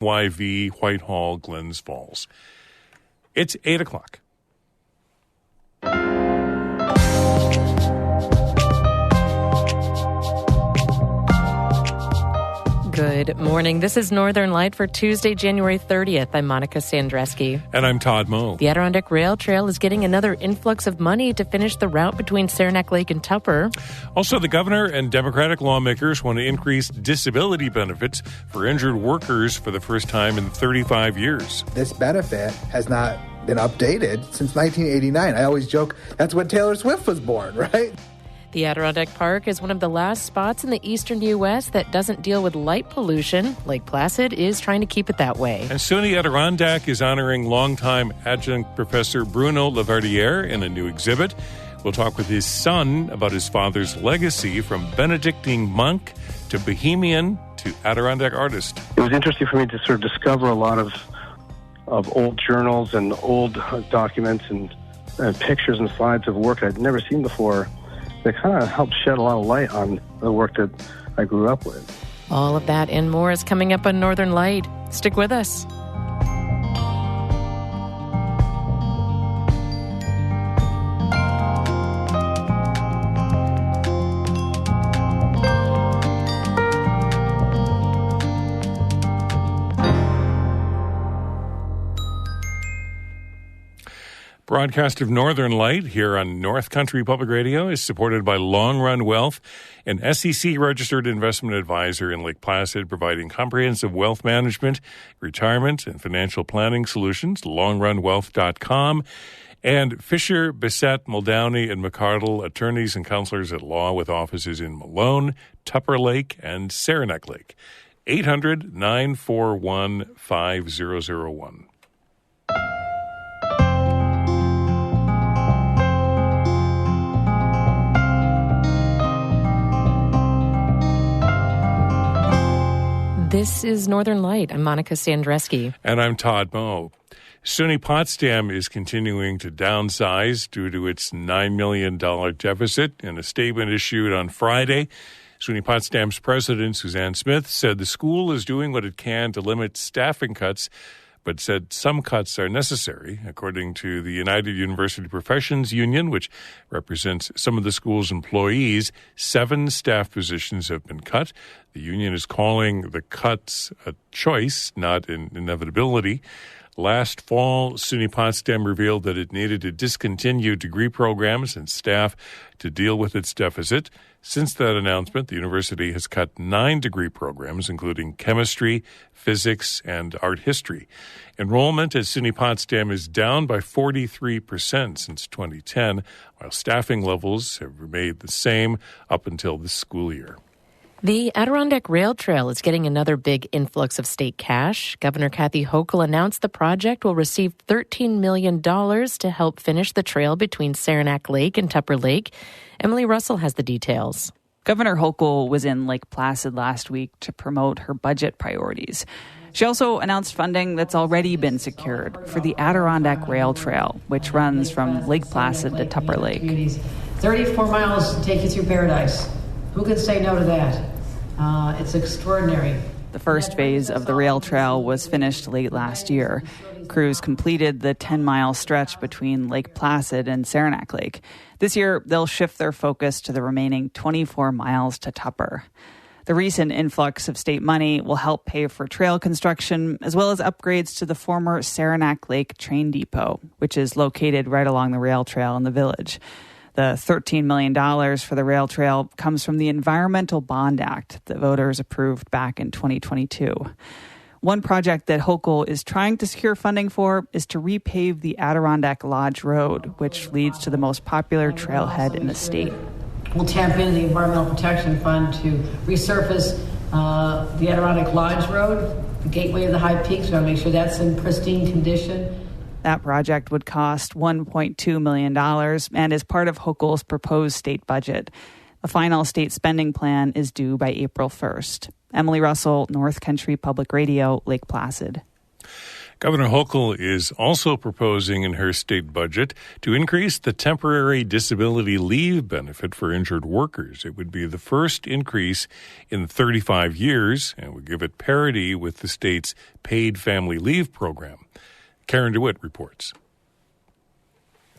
YV, Whitehall, Glens Falls. It's 8 o'clock. Good morning. This is Northern Light for Tuesday, January 30th. I'm Monica Sandreski. And I'm Todd Moe. The Adirondack Rail Trail is getting another influx of money to finish the route between Saranac Lake and Tupper. Also, the governor and Democratic lawmakers want to increase disability benefits for injured workers for the first time in 35 years. This benefit has not been updated since 1989. I always joke that's when Taylor Swift was born, right? The Adirondack Park is one of the last spots in the eastern U.S. that doesn't deal with light pollution. Lake Placid is trying to keep it that way. And SUNY Adirondack is honoring longtime adjunct professor Bruno Laverdiere in a new exhibit. We'll talk with his son about his father's legacy from Benedictine monk to Bohemian to Adirondack artist. It was interesting for me to sort of discover a lot of old journals and old documents and pictures and slides of work I'd never seen before. They kind of helped shed a lot of light on the work that I grew up with. All of that and more is coming up on Northern Light. Stick with us. Broadcast of Northern Light here on North Country Public Radio is supported by Long Run Wealth, an SEC-registered investment advisor in Lake Placid, providing comprehensive wealth management, retirement, and financial planning solutions. LongRunWealth.com. And Fisher, Bissett, Muldowney, and McCardle, attorneys and counselors at law with offices in Malone, Tupper Lake, and Saranac Lake. 800-941-5001. This is Northern Light. I'm Monica Sandreski. And I'm Todd Moe. SUNY Potsdam is continuing to downsize due to its $9 million deficit. In a statement issued on Friday, SUNY Potsdam's president, Suzanne Smith, said the school is doing what it can to limit staffing cuts, but said some cuts are necessary. According to the United University Professions Union, which represents some of the school's employees, 7 staff positions have been cut. The union is calling the cuts a choice, not an inevitability. Last fall, SUNY Potsdam revealed that it needed to discontinue degree programs and staff to deal with its deficit. Since that announcement, the university has cut 9 degree programs, including chemistry, physics, and art history. Enrollment at SUNY Potsdam is down by 43% since 2010, while staffing levels have remained the same up until this school year. The Adirondack Rail Trail is getting another big influx of state cash. Governor Kathy Hochul announced the project will receive $13 million to help finish the trail between Saranac Lake and Tupper Lake. Emily Russell has the details. Governor Hochul was in Lake Placid last week to promote her budget priorities. She also announced funding that's already been secured for the Adirondack Rail Trail, which runs from Lake Placid to Tupper Lake. 34 miles to take you through paradise. Who can say no to that? It's extraordinary. The first phase of the rail trail was finished late last year. Crews completed the 10-mile stretch between Lake Placid and Saranac Lake. This year, they'll shift their focus to the remaining 24 miles to Tupper. The recent influx of state money will help pay for trail construction, as well as upgrades to the former Saranac Lake train depot, which is located right along the rail trail in the village. The $13 million for the rail trail comes from the Environmental Bond Act that voters approved back in 2022. One project that Hochul is trying to secure funding for is to repave the Adirondack Lodge Road, which leads to the most popular trailhead in the state. We'll tap into the Environmental Protection Fund to resurface the Adirondack Lodge Road, the gateway of the High Peaks. We want to make sure that's in pristine condition. That project would cost $1.2 million and is part of Hochul's proposed state budget. The final state spending plan is due by April 1st. Emily Russell, North Country Public Radio, Lake Placid. Governor Hochul is also proposing in her state budget to increase the temporary disability leave benefit for injured workers. It would be the first increase in 35 years and would give it parity with the state's paid family leave program. Karen DeWitt reports.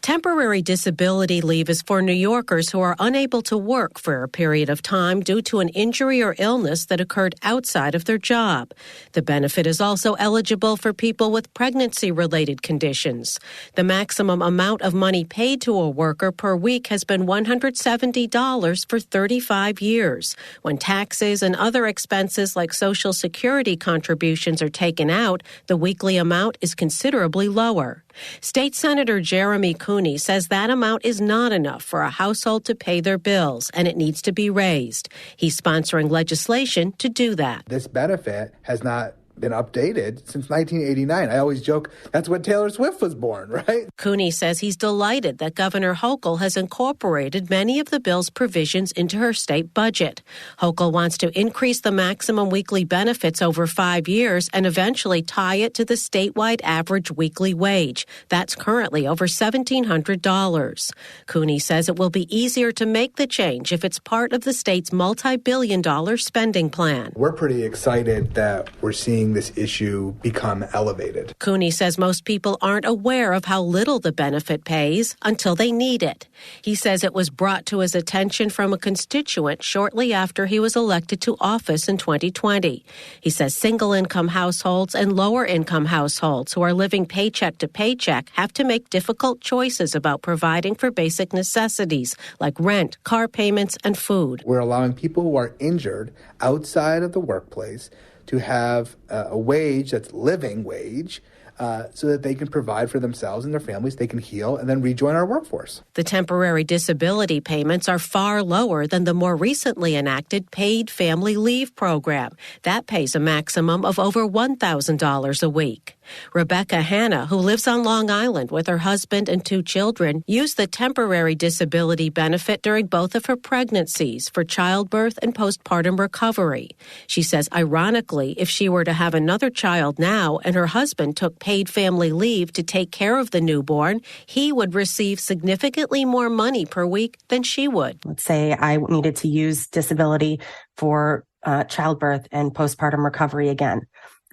Temporary disability leave is for New Yorkers who are unable to work for a period of time due to an injury or illness that occurred outside of their job. The benefit is also eligible for people with pregnancy-related conditions. The maximum amount of money paid to a worker per week has been $170 for 35 years. When taxes and other expenses like Social Security contributions are taken out, the weekly amount is considerably lower. State Senator Jeremy Cooney says that amount is not enough for a household to pay their bills, and it needs to be raised. He's sponsoring legislation to do that. This benefit has not been updated since 1989. I always joke that's when Taylor Swift was born, right? Cooney says he's delighted that Governor Hochul has incorporated many of the bill's provisions into her state budget. Hochul wants to increase the maximum weekly benefits over 5 years and eventually tie it to the statewide average weekly wage. That's currently over $1,700. Cooney says it will be easier to make the change if it's part of the state's multi-billion-dollar spending plan. We're pretty excited that we're seeing this issue become elevated. Cooney says most people aren't aware of how little the benefit pays until they need it. He says it was brought to his attention from a constituent shortly after he was elected to office in 2020. He says single-income households and lower-income households who are living paycheck to paycheck have to make difficult choices about providing for basic necessities like rent, car payments, and food. We're allowing people who are injured outside of the workplace to have a wage that's living wage so that they can provide for themselves and their families, they can heal, and then rejoin our workforce. The temporary disability payments are far lower than the more recently enacted paid family leave program. That pays a maximum of over $1,000 a week. Rebecca Hanna, who lives on Long Island with her husband and 2 children, used the temporary disability benefit during both of her pregnancies for childbirth and postpartum recovery. She says, ironically, if she were to have another child now and her husband took paid family leave to take care of the newborn, he would receive significantly more money per week than she would. Let's say I needed to use disability for childbirth and postpartum recovery again.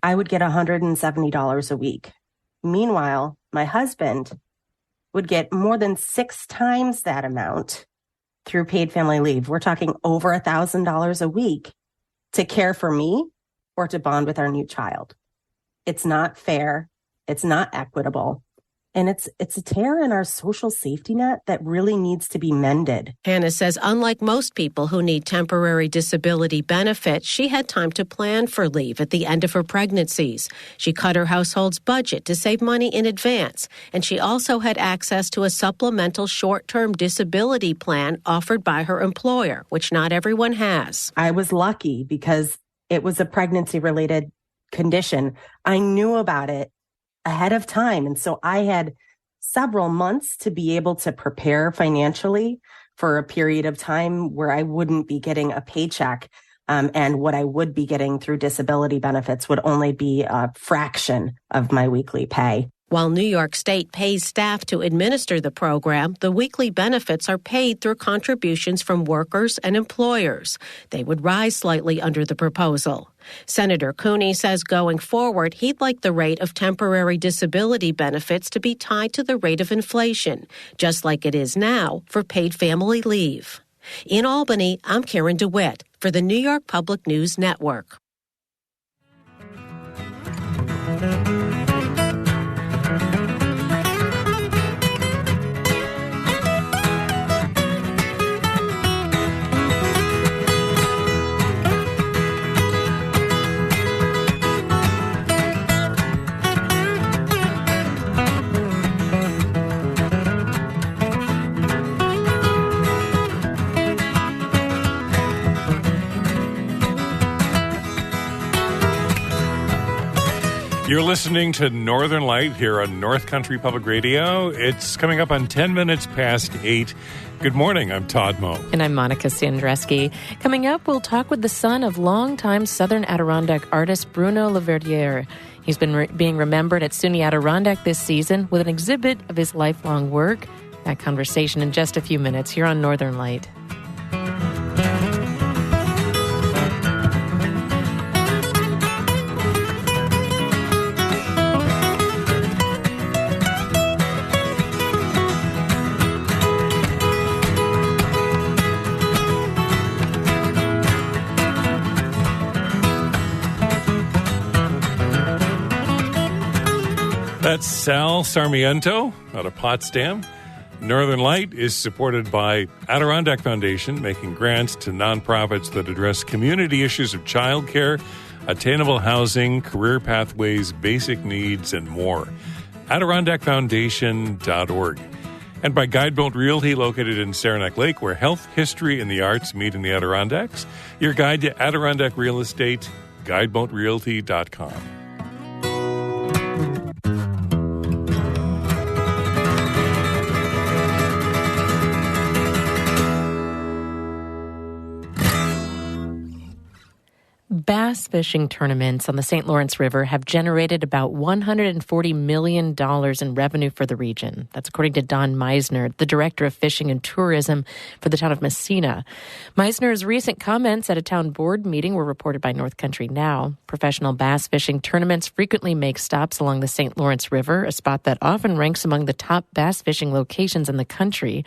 I would get $170 a week. Meanwhile, my husband would get more than 6 times that amount through paid family leave. We're talking over $1,000 a week to care for me or to bond with our new child. It's not fair. It's not equitable. And it's a tear in our social safety net that really needs to be mended. Hannah says unlike most people who need temporary disability benefits, she had time to plan for leave at the end of her pregnancies. She cut her household's budget to save money in advance, and she also had access to a supplemental short-term disability plan offered by her employer, which not everyone has. I was lucky because it was a pregnancy-related condition. I knew about it ahead of time. And so I had several months to be able to prepare financially for a period of time where I wouldn't be getting a paycheck. And what I would be getting through disability benefits would only be a fraction of my weekly pay. While New York State pays staff to administer the program, the weekly benefits are paid through contributions from workers and employers. They would rise slightly under the proposal. Senator Cooney says going forward, he'd like the rate of temporary disability benefits to be tied to the rate of inflation, just like it is now for paid family leave. In Albany, I'm Karen DeWitt for the New York Public News Network. You're listening to Northern Light here on North Country Public Radio. It's coming up on 10 minutes past 8. Good morning. I'm Todd Moe. And I'm Monica Sandreski. Coming up, we'll talk with the son of longtime Southern Adirondack artist Bruno Laverdiere. He's been being remembered at SUNY Adirondack this season with an exhibit of his lifelong work. That conversation in just a few minutes here on Northern Light. That's Sal Sarmiento out of Potsdam. Northern Light is supported by Adirondack Foundation, making grants to nonprofits that address community issues of childcare, attainable housing, career pathways, basic needs, and more. AdirondackFoundation.org. And by Guideboat Realty, located in Saranac Lake, where health, history, and the arts meet in the Adirondacks. Your guide to Adirondack real estate, guideboatrealty.com. Bass fishing tournaments on the St. Lawrence River have generated about $140 million in revenue for the region. That's according to Don Meisner, the Director of Fishing and Tourism for the town of Messina. Meisner's recent comments at a town board meeting were reported by North Country Now. Professional bass fishing tournaments frequently make stops along the St. Lawrence River, a spot that often ranks among the top bass fishing locations in the country.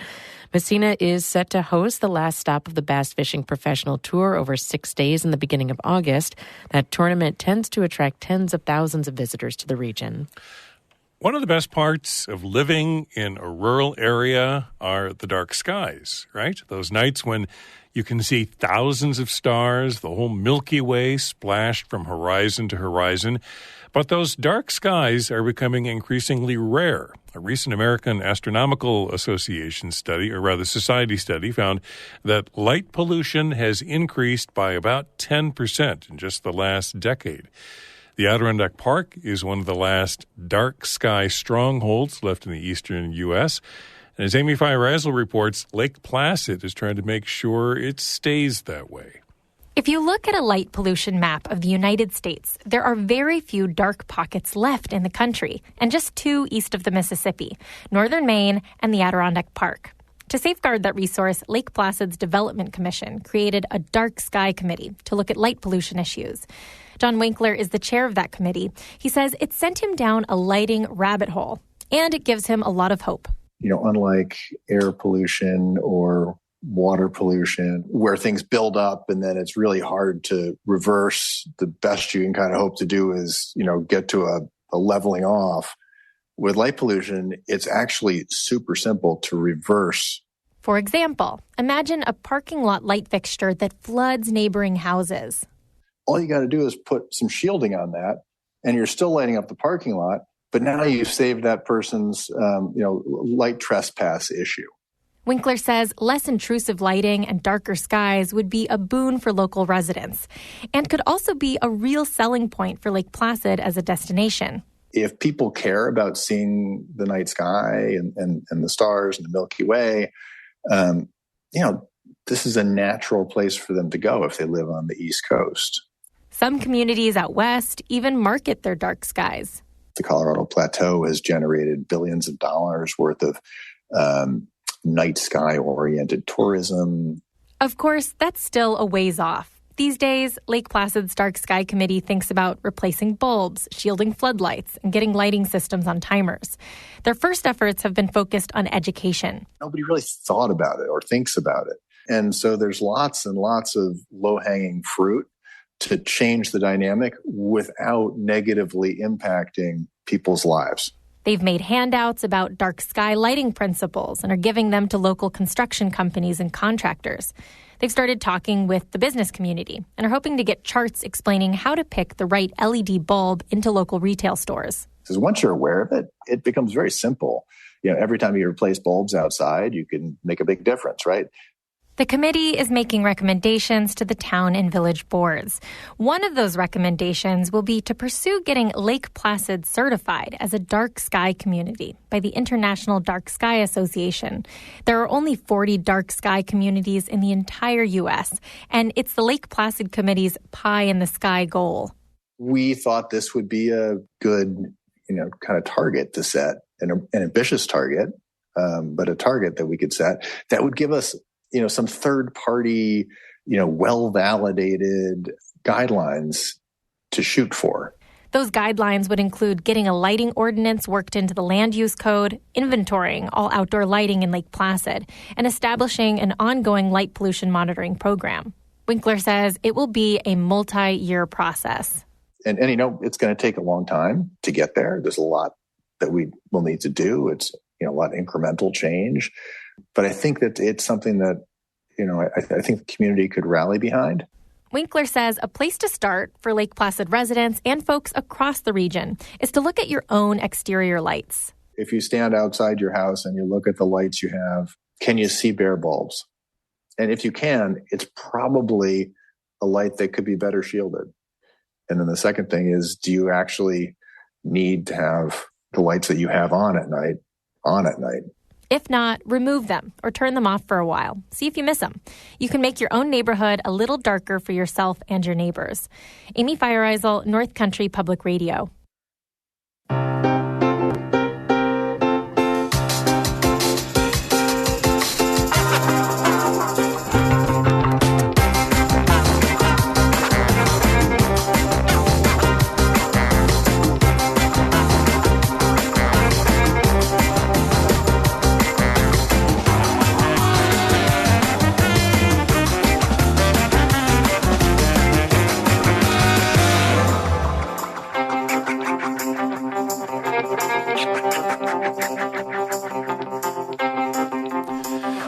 Messina is set to host the last stop of the Bass Fishing Professional Tour over 6 days in the beginning of August. That tournament tends to attract tens of thousands of visitors to the region. One of the best parts of living in a rural area are the dark skies, right? Those nights when you can see thousands of stars, the whole Milky Way splashed from horizon to horizon. But those dark skies are becoming increasingly rare. A recent American Astronomical Association study, or rather society study, found that light pollution has increased by about 10% in just the last decade. The Adirondack Park is one of the last dark sky strongholds left in the eastern U.S., and as Amy Feirazel reports, Lake Placid is trying to make sure it stays that way. If you look at a light pollution map of the United States, there are very few dark pockets left in the country, and just 2 east of the Mississippi, northern Maine and the Adirondack Park. To safeguard that resource, Lake Placid's Development Commission created a dark sky committee to look at light pollution issues. John Winkler is the chair of that committee. He says it sent him down a lighting rabbit hole, and it gives him a lot of hope. You know, unlike air pollution or water pollution, where things build up and then it's really hard to reverse, the best you can kind of hope to do is, get to a leveling off. With light pollution, it's actually super simple to reverse. For example, imagine a parking lot light fixture that floods neighboring houses. All you got to do is put some shielding on that, and you're still lighting up the parking lot, but now you've saved that person's, light trespass issue. Winkler says less intrusive lighting and darker skies would be a boon for local residents and could also be a real selling point for Lake Placid as a destination. If people care about seeing the night sky and the stars and the Milky Way, this is a natural place for them to go if they live on the East Coast. Some communities out west even market their dark skies. The Colorado Plateau has generated billions of dollars worth of night sky-oriented tourism. Of course, that's still a ways off. These days, Lake Placid's Dark Sky Committee thinks about replacing bulbs, shielding floodlights, and getting lighting systems on timers. Their first efforts have been focused on education. Nobody really thought about it or thinks about it. And so there's lots and lots of low-hanging fruit to change the dynamic without negatively impacting people's lives. They've made handouts about dark sky lighting principles and are giving them to local construction companies and contractors. They've started talking with the business community and are hoping to get charts explaining how to pick the right LED bulb into local retail stores. Because once you're aware of it, it becomes very simple. Every time you replace bulbs outside, you can make a big difference, right? The committee is making recommendations to the town and village boards. One of those recommendations will be to pursue getting Lake Placid certified as a dark sky community by the International Dark Sky Association. There are only 40 dark sky communities in the entire U.S., and it's the Lake Placid Committee's pie in the sky goal. we thought this would be a good, kind of target to set, an ambitious target, but a target that we could set that would give us, some third party, well-validated guidelines to shoot for. Those guidelines would include getting a lighting ordinance worked into the land use code, inventorying all outdoor lighting in Lake Placid, and establishing an ongoing light pollution monitoring program. Winkler says it will be a multi-year process. And it's going to take a long time to get there. There's a lot that we will need to do. It's, a lot of incremental change. But I think that it's something that, I think the community could rally behind. Winkler says a place to start for Lake Placid residents and folks across the region is to look at your own exterior lights. If you stand outside your house and you look at the lights you have, can you see bare bulbs? And if you can, it's probably a light that could be better shielded. And then the second thing is, do you actually need to have the lights that you have on at night? If not, remove them or turn them off for a while. See if you miss them. You can make your own neighborhood a little darker for yourself and your neighbors. Amy Feiereisel, North Country Public Radio.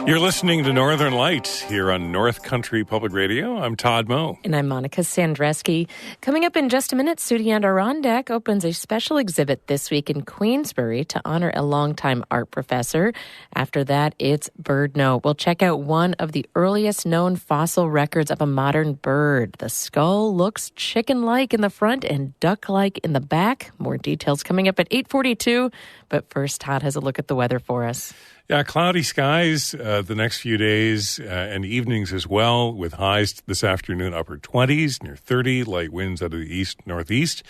You're listening to Northern Lights here on North Country Public Radio. I'm Todd Moe. And I'm Monica Sandreski. Coming up in just a minute, SUNY Adirondack opens a special exhibit this week in Queensbury to honor a longtime art professor. After that, it's Bird Note. We'll check out one of the earliest known fossil records of a modern bird. The skull looks chicken-like in the front and duck-like in the back. More details coming up at 8:42. But first, Todd has a look at the weather for us. Yeah, cloudy skies the next few days and evenings as well, with highs this afternoon upper 20s, near 30, light winds out of the east-northeast.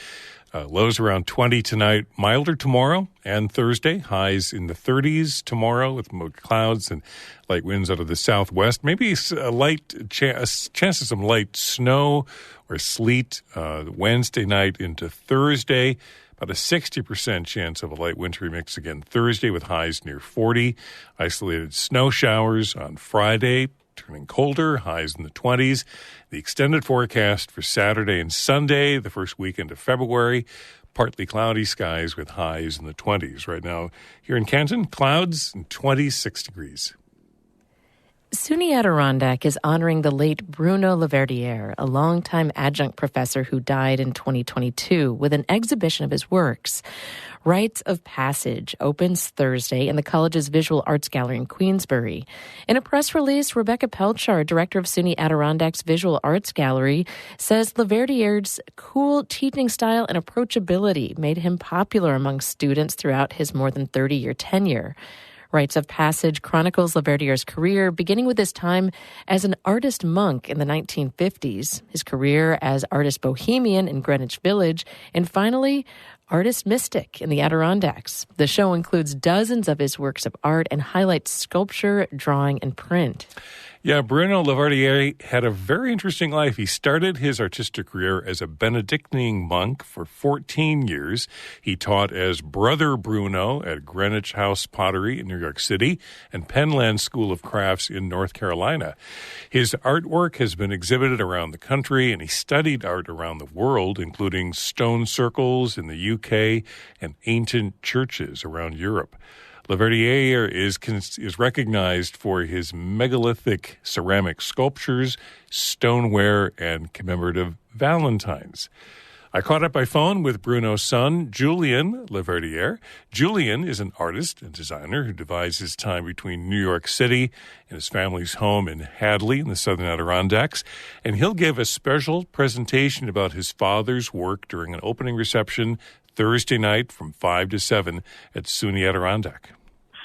Lows around 20 tonight, milder tomorrow and Thursday. Highs in the 30s tomorrow with more clouds and light winds out of the southwest. Maybe a chance of some light snow or sleet Wednesday night into Thursday. About a 60% chance of a light wintry mix again Thursday with highs near 40. Isolated snow showers on Friday, turning colder, highs in the 20s. The extended forecast for Saturday and Sunday, the first weekend of February, partly cloudy skies with highs in the 20s. Right now here in Canton, clouds and 26 degrees. SUNY Adirondack is honoring the late Bruno Laverdiere, a longtime adjunct professor who died in 2022, with an exhibition of his works. Rites of Passage opens Thursday in the college's Visual Arts Gallery in Queensbury. In a press release, Rebecca Pelchar, director of SUNY Adirondack's Visual Arts Gallery, says Laverdiere's cool teaching style and approachability made him popular among students throughout his more than 30-year tenure. Rites of Passage chronicles Laverdiere's career, beginning with his time as an artist monk in the 1950s, his career as artist bohemian in Greenwich Village, and finally, artist mystic in the Adirondacks. The show includes dozens of his works of art and highlights sculpture, drawing, and print. Yeah, Bruno Laverdiere had a very interesting life. He started his artistic career as a Benedictine monk for 14 years. He taught as Brother Bruno at Greenwich House Pottery in New York City and Penland School of Crafts in North Carolina. His artwork has been exhibited around the country, and he studied art around the world, including stone circles in the UK and ancient churches around Europe. Laverdiere is recognized for his megalithic ceramic sculptures, stoneware, and commemorative valentines. I caught up by phone with Bruno's son, Julien Laverdiere. Julien is an artist and designer who divides his time between New York City and his family's home in Hadley in the Southern Adirondacks, and he'll give a special presentation about his father's work during an opening reception Thursday night from 5 to 7 at SUNY Adirondack.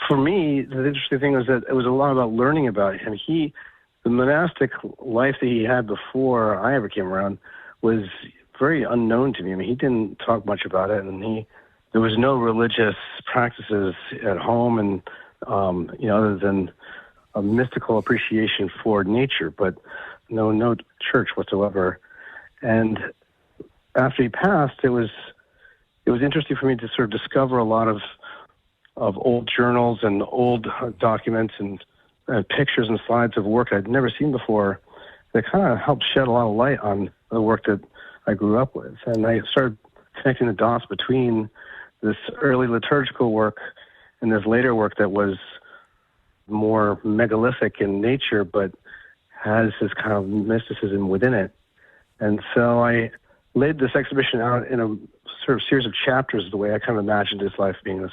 For me, the interesting thing was that it was a lot about learning about him. The monastic life that he had before I ever came around was very unknown to me. I mean, he didn't talk much about it, and there was no religious practices at home, and other than a mystical appreciation for nature, but no church whatsoever. And after he passed, it was interesting for me to sort of discover a lot of old journals and old documents and pictures and slides of work I'd never seen before that kind of helped shed a lot of light on the work that I grew up with. And I started connecting the dots between this early liturgical work and this later work that was more megalithic in nature, but has this kind of mysticism within it. And so I laid this exhibition out in a sort of series of chapters, the way I kind of imagined his life being this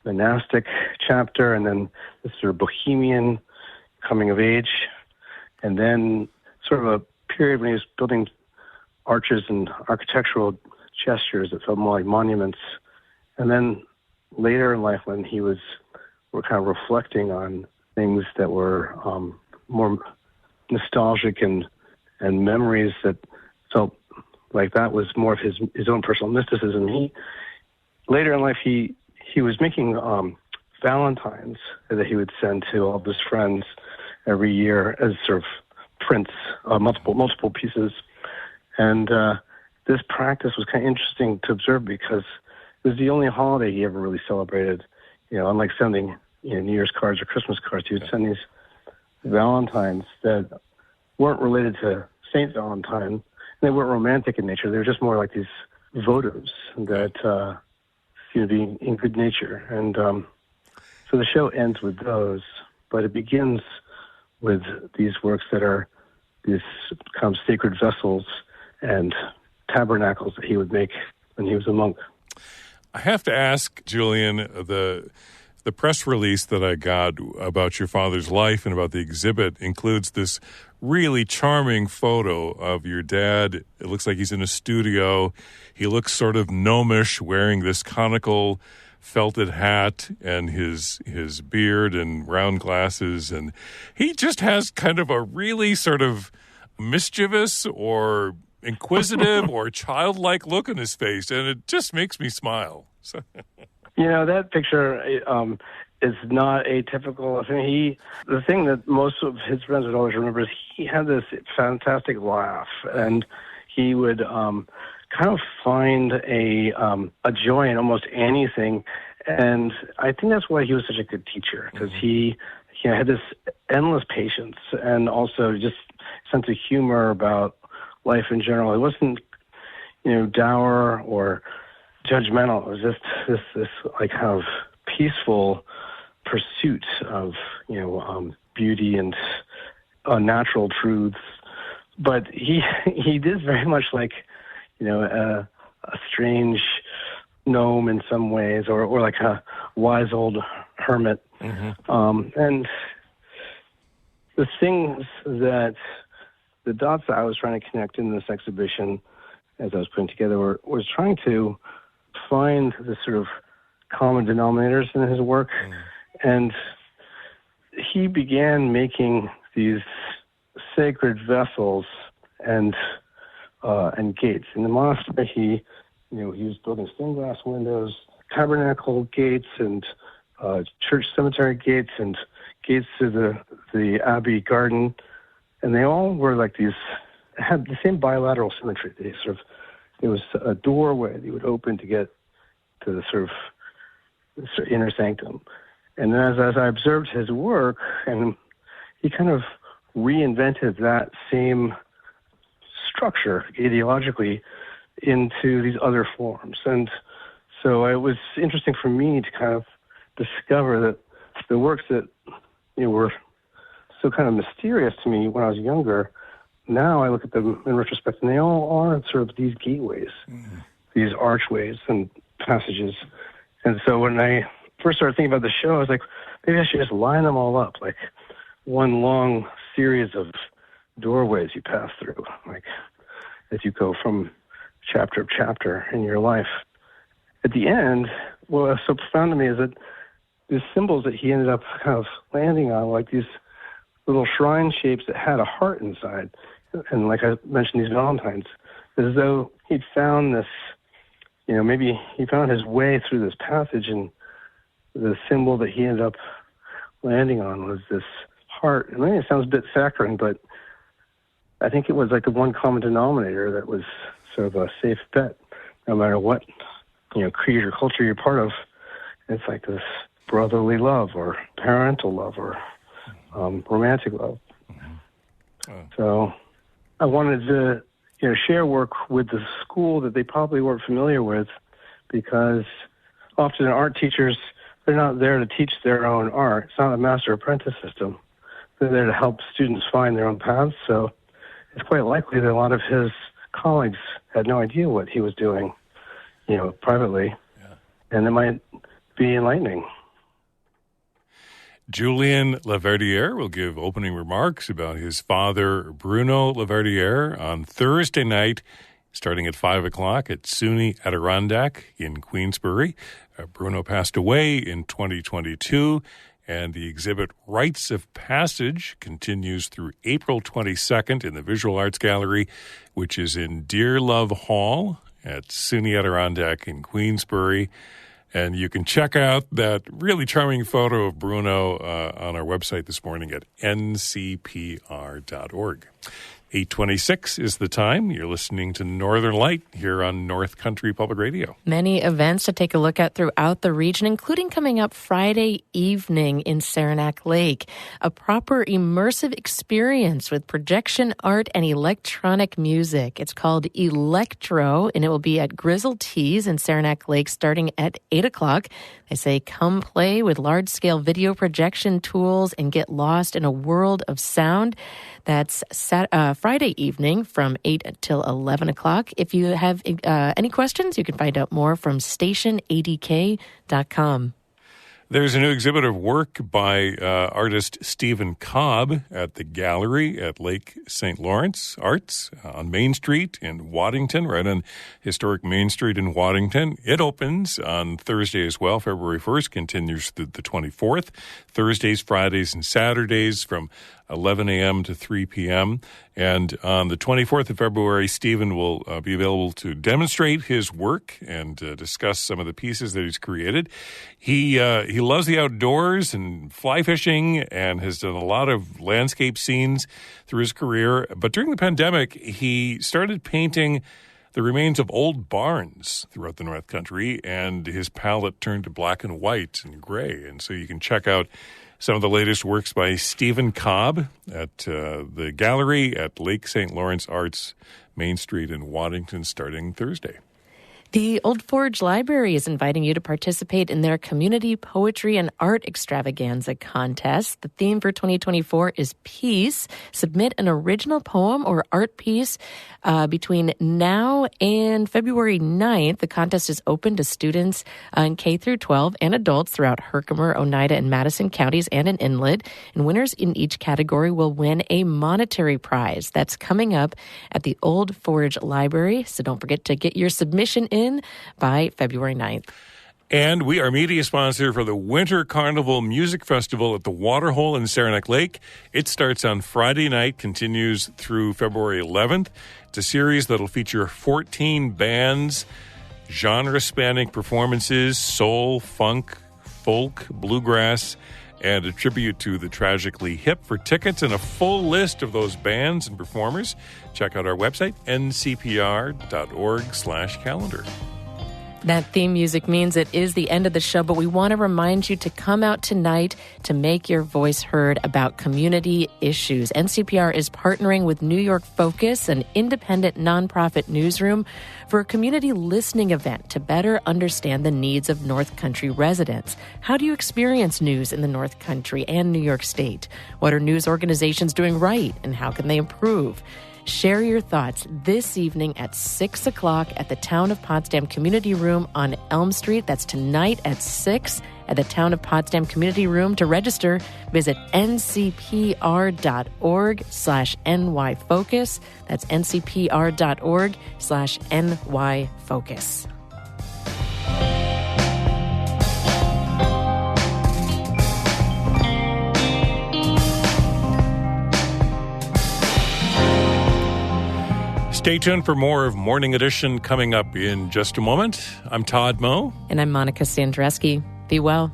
monastic chapter, and then this sort of bohemian coming of age, and then sort of a period when he was building arches and architectural gestures that felt more like monuments, and then later in life when we're kind of reflecting on things that were more nostalgic and memories that felt like that was more of his own personal mysticism. Later in life he was making valentines that he would send to all of his friends every year as sort of prints, multiple pieces. And this practice was kind of interesting to observe because it was the only holiday he ever really celebrated. Unlike sending New Year's cards or Christmas cards, he would send these valentines that weren't related to Saint Valentine. They weren't romantic in nature. They were just more like these votives that seemed to be in good nature. And so the show ends with those, but it begins with these works that are these kind of sacred vessels and tabernacles that he would make when he was a monk. I have to ask, Julian, the press release that I got about your father's life and about the exhibit includes this really charming photo of your dad. It looks like he's in a studio. He looks sort of gnomish, wearing this conical felted hat and his beard and round glasses. And he just has kind of a really sort of mischievous or inquisitive or childlike look on his face, and it just makes me smile. So. That picture is not atypical. I mean, the thing that most of his friends would always remember is he had this fantastic laugh, and he would kind of find a joy in almost anything. And I think that's why he was such a good teacher, because he had this endless patience and also just sense of humor about life in general. It wasn't, dour or judgmental. It was just this like kind of peaceful pursuit of beauty and natural truths. But he did very much like a strange gnome in some ways, or like a wise old hermit. Mm-hmm. And the things that the dots that I was trying to connect in this exhibition, as I was putting together, was trying to find the sort of common denominators in his work. And he began making these sacred vessels and gates. In the monastery, he was building stained glass windows, tabernacle gates, and church cemetery gates, and gates to the abbey garden. And they all were like these, had the same bilateral symmetry. There was a doorway that you would open to get to the sort of inner sanctum. And as I observed his work, and he kind of reinvented that same structure ideologically into these other forms. And so it was interesting for me to kind of discover that the works that were so kind of mysterious to me when I was younger, now I look at them in retrospect, and they all are sort of these gateways, these archways and passages. And so when I first started thinking about the show, I was like, maybe I should just line them all up, like one long series of doorways you pass through, like as you go from chapter to chapter in your life. At the end, what was so profound to me is that these symbols that he ended up kind of landing on, like these little shrine shapes that had a heart inside. And like I mentioned, these valentines, as though he'd found this, maybe he found his way through this passage, and the symbol that he ended up landing on was this heart. And maybe it sounds a bit saccharine, but I think it was like the one common denominator that was sort of a safe bet, no matter what, creed or culture you're part of. It's like this brotherly love or parental love or romantic love. So I wanted to, share work with the school that they probably weren't familiar with, because often art teachers, they're not there to teach their own art. It's not a master-apprentice system. They're there to help students find their own paths. So it's quite likely that a lot of his colleagues had no idea what he was doing, privately. Yeah. And it might be enlightening. Julien Laverdiere will give opening remarks about his father, Bruno Laverdiere, on Thursday night, starting at 5 o'clock at SUNY Adirondack in Queensbury. Bruno passed away in 2022, and the exhibit Rites of Passage continues through April 22nd in the Visual Arts Gallery, which is in Dear Love Hall at SUNY Adirondack in Queensbury. And you can check out that really charming photo of Bruno on our website this morning at ncpr.org. 8:26 is the time. You're listening to Northern Light here on North Country Public Radio. Many events to take a look at throughout the region, including coming up Friday evening in Saranac Lake. A proper immersive experience with projection art and electronic music. It's called Electro, and it will be at Grizzle Teas in Saranac Lake starting at 8 o'clock. They say come play with large-scale video projection tools and get lost in a world of sound. That's Friday evening from 8 till 11 o'clock. If you have any questions, you can find out more from stationadk.com. There's a new exhibit of work by artist Stephen Cobb at the gallery at Lake St. Lawrence Arts on Main Street in Waddington, right on historic Main Street in Waddington. It opens on Thursday as well, February 1st, continues through the 24th. Thursdays, Fridays, and Saturdays from 11 a.m. to 3 p.m. And on the 24th of February, Stephen will be available to demonstrate his work and discuss some of the pieces that he's created. He loves the outdoors and fly fishing and has done a lot of landscape scenes through his career. But during the pandemic, he started painting the remains of old barns throughout the North Country, and his palette turned to black and white and gray. And so you can check out some of the latest works by Stephen Cobb at the gallery at Lake St. Lawrence Arts, Main Street in Waddington, starting Thursday. The Old Forge Library is inviting you to participate in their Community Poetry and Art Extravaganza contest. The theme for 2024 is peace. Submit an original poem or art piece between now and February 9th. The contest is open to students in K through 12 and adults throughout Herkimer, Oneida, and Madison counties and in Inlet. And winners in each category will win a monetary prize. That's coming up at the Old Forge Library. So don't forget to get your submission in by February 9th. And we are media sponsor for the Winter Carnival Music Festival at the Waterhole in Saranac Lake. It starts on Friday night, continues through February 11th. It's a series that'll feature 14 bands, genre-spanning performances, soul, funk, folk, bluegrass, and a tribute to the Tragically Hip. For tickets and a full list of those bands and performers, check out our website, ncpr.org/calendar. That theme music means it is the end of the show, but we want to remind you to come out tonight to make your voice heard about community issues. NCPR is partnering with New York Focus, an independent nonprofit newsroom, for a community listening event to better understand the needs of North Country residents. How do you experience news in the North Country and New York State? What are news organizations doing right, and how can they improve? Share your thoughts this evening at 6 o'clock at the Town of Potsdam Community Room on Elm Street. That's tonight at 6 at the Town of Potsdam Community Room. To register, visit ncpr.org/nyfocus. That's ncpr.org/nyfocus. Stay tuned for more of Morning Edition coming up in just a moment. I'm Todd Moe. And I'm Monica Sandreski. Be well.